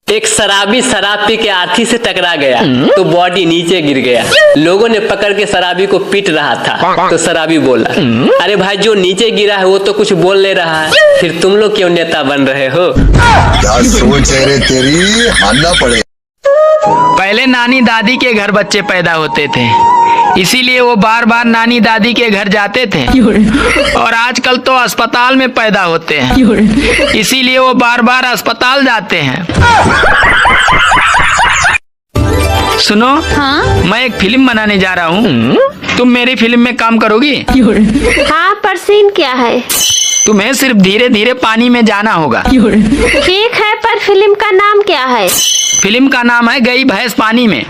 एक शराबी शराब पी के आरती से टकरा गया तो बॉडी नीचे गिर गया। लोगों ने पकड़ के शराबी को पीट रहा था तो शराबी बोला, अरे भाई जो नीचे गिरा है वो तो कुछ बोल नहीं रहा है, फिर तुम लोग क्यों नेता बन रहे हो? क्या सोच है रे तेरी, मानना पड़े। पहले नानी दादी के घर बच्चे पैदा होते थे, इसीलिए वो बार बार नानी दादी के घर जाते थे। और आजकल तो अस्पताल में पैदा होते हैं, इसीलिए वो बार बार अस्पताल जाते हैं। सुनो, हाँ? मैं एक फिल्म बनाने जा रहा हूँ, तुम मेरी फिल्म में काम करोगी? हाँ, पर सीन क्या है? तुम्हें सिर्फ धीरे धीरे पानी में जाना होगा। ठीक है, पर फिल्म का नाम क्या है? फिल्म का नाम है गई भैंस पानी में।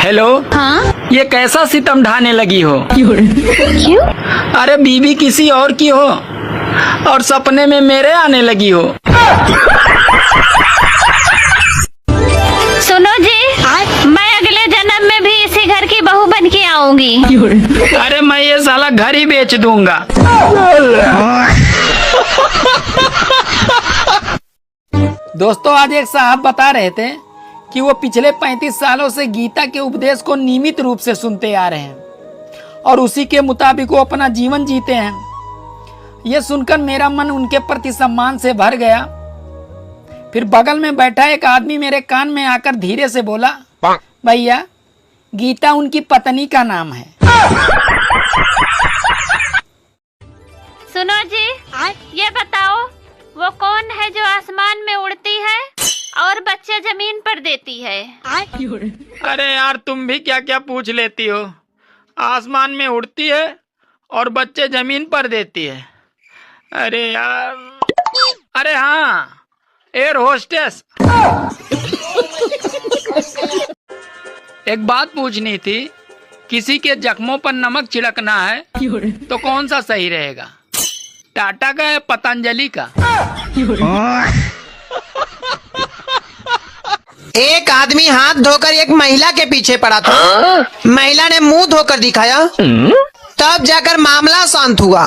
हेलो, हाँ? ये कैसा सितम ढाने लगी हो? क्यों? अरे बीवी किसी और की हो और सपने में मेरे आने लगी हो। सुनो जी, मैं अगले जन्म में भी इसी घर की बहू बन के आऊंगी। अरे मैं ये साला घर ही बेच दूंगा। दोस्तों, आज एक साहब बता रहे थे कि वो पिछले 35 सालों से गीता के उपदेश को नियमित रूप से सुनते आ रहे हैं और उसी के मुताबिक वो अपना जीवन जीते हैं। ये सुनकर मेरा मन उनके प्रति सम्मान से भर गया। फिर बगल में बैठा एक आदमी मेरे कान में आकर धीरे से बोला, भैया गीता उनकी पत्नी का नाम है। सुनो जी, ये बताओ वो कौन है जो आसमान में उड़ती है और बच्चे जमीन पर देती है? अरे यार, तुम भी क्या क्या पूछ लेती हो। आसमान में उड़ती है और बच्चे जमीन पर देती है। अरे यार, अरे हाँ, एयर होस्टेस। एक बात पूछनी थी, किसी के जख्मों पर नमक छिड़कना है तो कौन सा सही रहेगा, टाटा का या पतंजलि का? एक आदमी हाथ धोकर एक महिला के पीछे पड़ा था। महिला ने मुंह धोकर दिखाया, तब जाकर मामला शांत हुआ।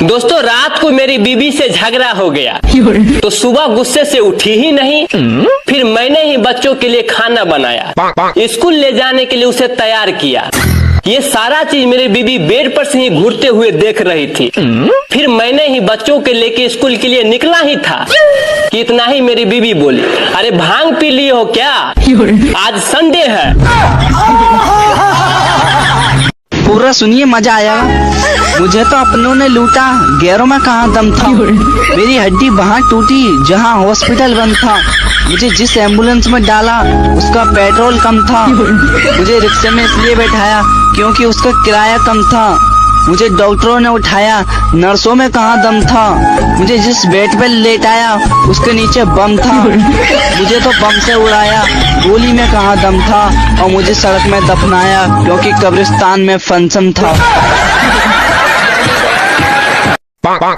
दोस्तों, रात को मेरी बीवी से झगड़ा हो गया तो सुबह गुस्से से उठी ही नहीं। फिर मैंने ही बच्चों के लिए खाना बनाया, स्कूल ले जाने के लिए उसे तैयार किया। ये सारा चीज मेरी बीवी बेड पर से ही घूरते हुए देख रही थी। फिर मैंने ही बच्चों के लेके स्कूल के लिए निकला ही था कि इतना ही मेरी बीवी बोली, अरे भांग पी लिए हो क्या, आज संडे है। पूरा सुनिए, मजा आया। मुझे तो अपनों ने लूटा, गैरों में कहाँ दम था। मेरी हड्डी वहाँ टूटी जहाँ हॉस्पिटल बंद था। मुझे जिस एम्बुलेंस में डाला उसका पेट्रोल कम था। मुझे रिक्शे में इसलिए बैठाया क्योंकि उसका किराया कम था। मुझे डॉक्टरों ने उठाया, नर्सों में कहाँ दम था। मुझे जिस बेड पे लेटाया उसके नीचे बम था। मुझे तो बम से उड़ाया, गोली में कहाँ दम था। और मुझे सड़क में दफनाया क्योंकि कब्रिस्तान में फंक्शन था।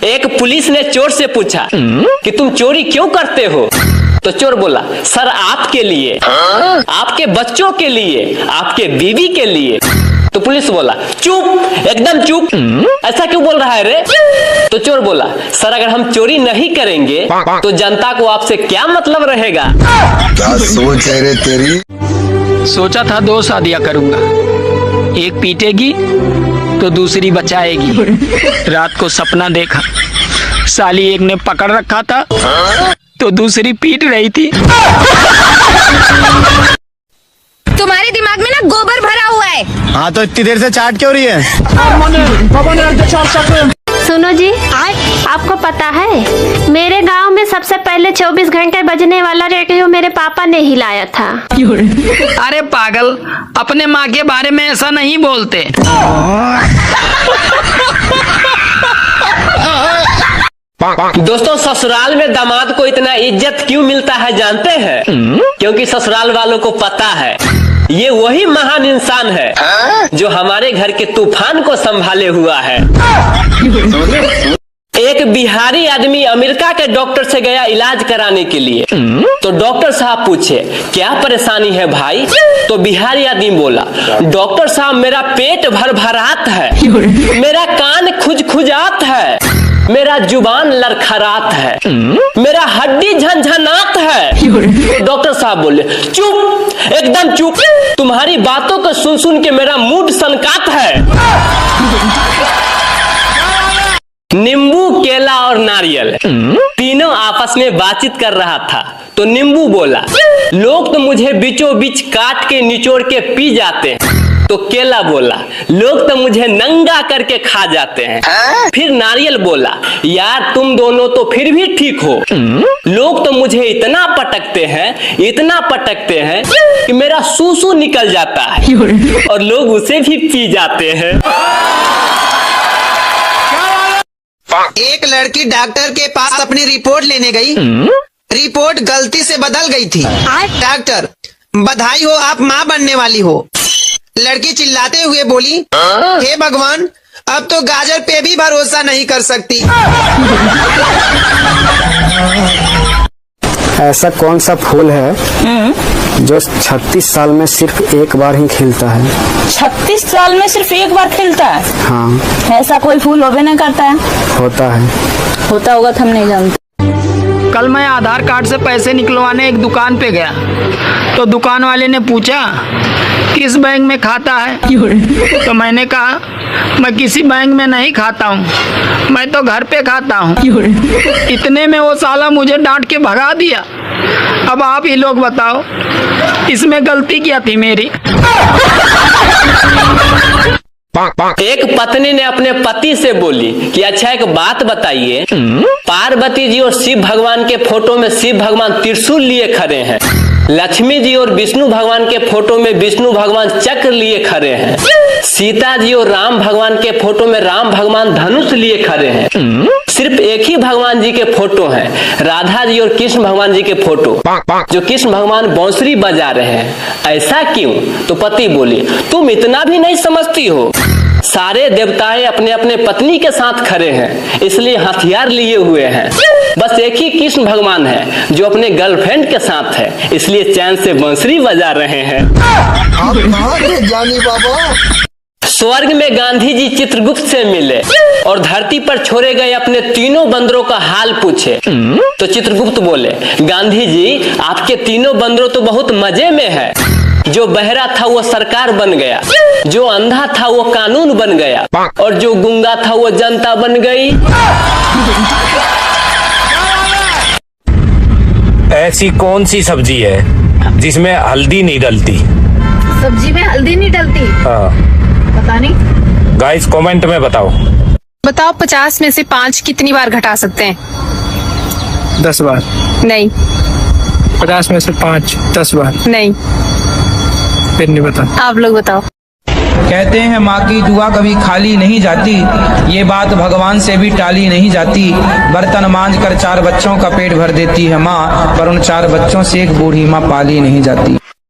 एक पुलिस ने चोर से पूछा कि तुम चोरी क्यों करते हो? तो चोर बोला, सर आपके लिए, आपके बच्चों के लिए, आपके बीवी के लिए। तो पुलिस बोला, चुप, एकदम चुप, ऐसा क्यों बोल रहा है रे? तो चोर बोला, सर अगर हम चोरी नहीं करेंगे तो जनता को आपसे क्या मतलब रहेगा? क्या सोच है रे तेरी। सोचा था 2 शादियां करूंगा, एक पीटेगी तो दूसरी बचाएगी। रात को सपना देखा, साली एक ने पकड़ रखा था तो दूसरी पीट रही थी। तुम्हारे दिमाग में ना गोबर भरा हुआ है। हाँ, तो इतनी देर से चाट क्यों रही है? सुनो जी, आपको पता है मेरे गांव में सबसे पहले 24 घंटे बजने वाला रेडियो मेरे पापा ने ही लाया था। अरे पागल, अपने माँ के बारे में ऐसा नहीं बोलते। दोस्तों, ससुराल में दामाद को इतना इज्जत क्यों मिलता है जानते हैं? क्योंकि ससुराल वालों को पता है ये वही महान इंसान है जो हमारे घर के तूफान को संभाले हुआ है। एक बिहारी आदमी अमेरिका के डॉक्टर से गया इलाज कराने के लिए। तो डॉक्टर साहब पूछे, क्या परेशानी है भाई? तो बिहारी आदमी बोला, डॉक्टर साहब मेरा पेट भर भरात है, मेरा कान खुज खुजात है, मेरा जुबान लड़खड़ात है, मेरा हड्डी झनझनात है। डॉक्टर साहब बोले चुप, एकदम चुप, तुम्हारी बातों को सुन सुन के मेरा मूड सनकात है। नींबू, केला और नारियल तीनों आपस में बातचीत कर रहा था तो नींबू बोला लोग तो मुझे बीचों बीच काट के निचोड़ के पी जाते हैं। तो केला बोला लोग तो मुझे नंगा करके खा जाते हैं। फिर नारियल बोला यार तुम दोनों तो फिर भी ठीक हो, लोग तो मुझे इतना पटकते हैं कि मेरा सूसू निकल जाता है और लोग उसे भी पी जाते हैं। एक लड़की डॉक्टर के पास अपनी रिपोर्ट लेने गई। रिपोर्ट गलती से बदल गई थी। डॉक्टर बधाई हो, आप माँ बनने वाली हो। लड़की चिल्लाते हुए बोली हे भगवान, अब तो गाजर पे भी भरोसा नहीं कर सकती। ऐसा कौन सा फूल है जो 36 साल में सिर्फ एक बार ही खिलता है? 36 साल में सिर्फ एक बार खिलता है? हाँ। ऐसा कोई फूल होवे नहीं करता है? होता है। होता होगा तो हम नहीं जानते। कल मैं आधार कार्ड से पैसे निकलवाने एक दुकान पे गया तो दुकान वाले ने पूछा किस बैंक में खाता है? तो मैंने कहा मैं किसी बैंक में नहीं खाता हूँ, मैं तो घर पे खाता हूँ। इतने में वो साला मुझे डांट के भगा दिया। अब आप ही लोग बताओ इसमें गलती क्या थी मेरी? एक पत्नी ने अपने पति से बोली कि अच्छा एक बात बताइए, पार्वती जी और शिव भगवान के फोटो में शिव भगवान त्रिशूल लिए खड़े हैं, लक्ष्मी जी और विष्णु भगवान के फोटो में विष्णु भगवान चक्र लिए खड़े हैं, सीता जी और राम भगवान के फोटो में राम भगवान धनुष लिए खड़े हैं, सिर्फ एक ही भगवान जी के फोटो हैं, राधा जी और कृष्ण भगवान जी के फोटो, जो कृष्ण भगवान बांसुरी बजा रहे हैं, ऐसा क्यों? तो पति बोली तुम इतना भी नहीं समझती हो, सारे देवताएं अपने अपने पत्नी के साथ खड़े हैं इसलिए हथियार लिए हुए हैं, बस एक ही कृष्ण भगवान है जो अपने गर्लफ्रेंड के साथ है इसलिए चैन से बांसुरी बजा रहे हैं। आप कहाँ थे जानी बाबा? स्वर्ग में गांधी जी चित्रगुप्त से मिले और धरती पर छोड़े गए अपने तीनों बंदरों का हाल पूछे तो चित्रगुप्त बोले गांधी जी आपके तीनों बंदरों तो बहुत मजे में है, जो बहरा था वो सरकार बन गया, जो अंधा था वो कानून बन गया और जो गूंगा था वो जनता बन गई। ऐसी कौन सी सब्जी है जिसमें हल्दी नहीं डलती? सब्जी में हल्दी नहीं डलती? हाँ। पता नहीं। गाइस कमेंट में बताओ। बताओ 50 में से 5 कितनी बार घटा सकते हैं? 10 बार। नहीं। 50 में से 5 10 बार। नहीं। फिर नहीं बता। आप लोग बताओ। कहते हैं माँ की दुआ कभी खाली नहीं जाती, ये बात भगवान से भी टाली नहीं जाती। बर्तन मांज कर 4 बच्चों का पेट भर देती है माँ, पर उन 4 बच्चों से एक बूढ़ी माँ पाली नहीं जाती।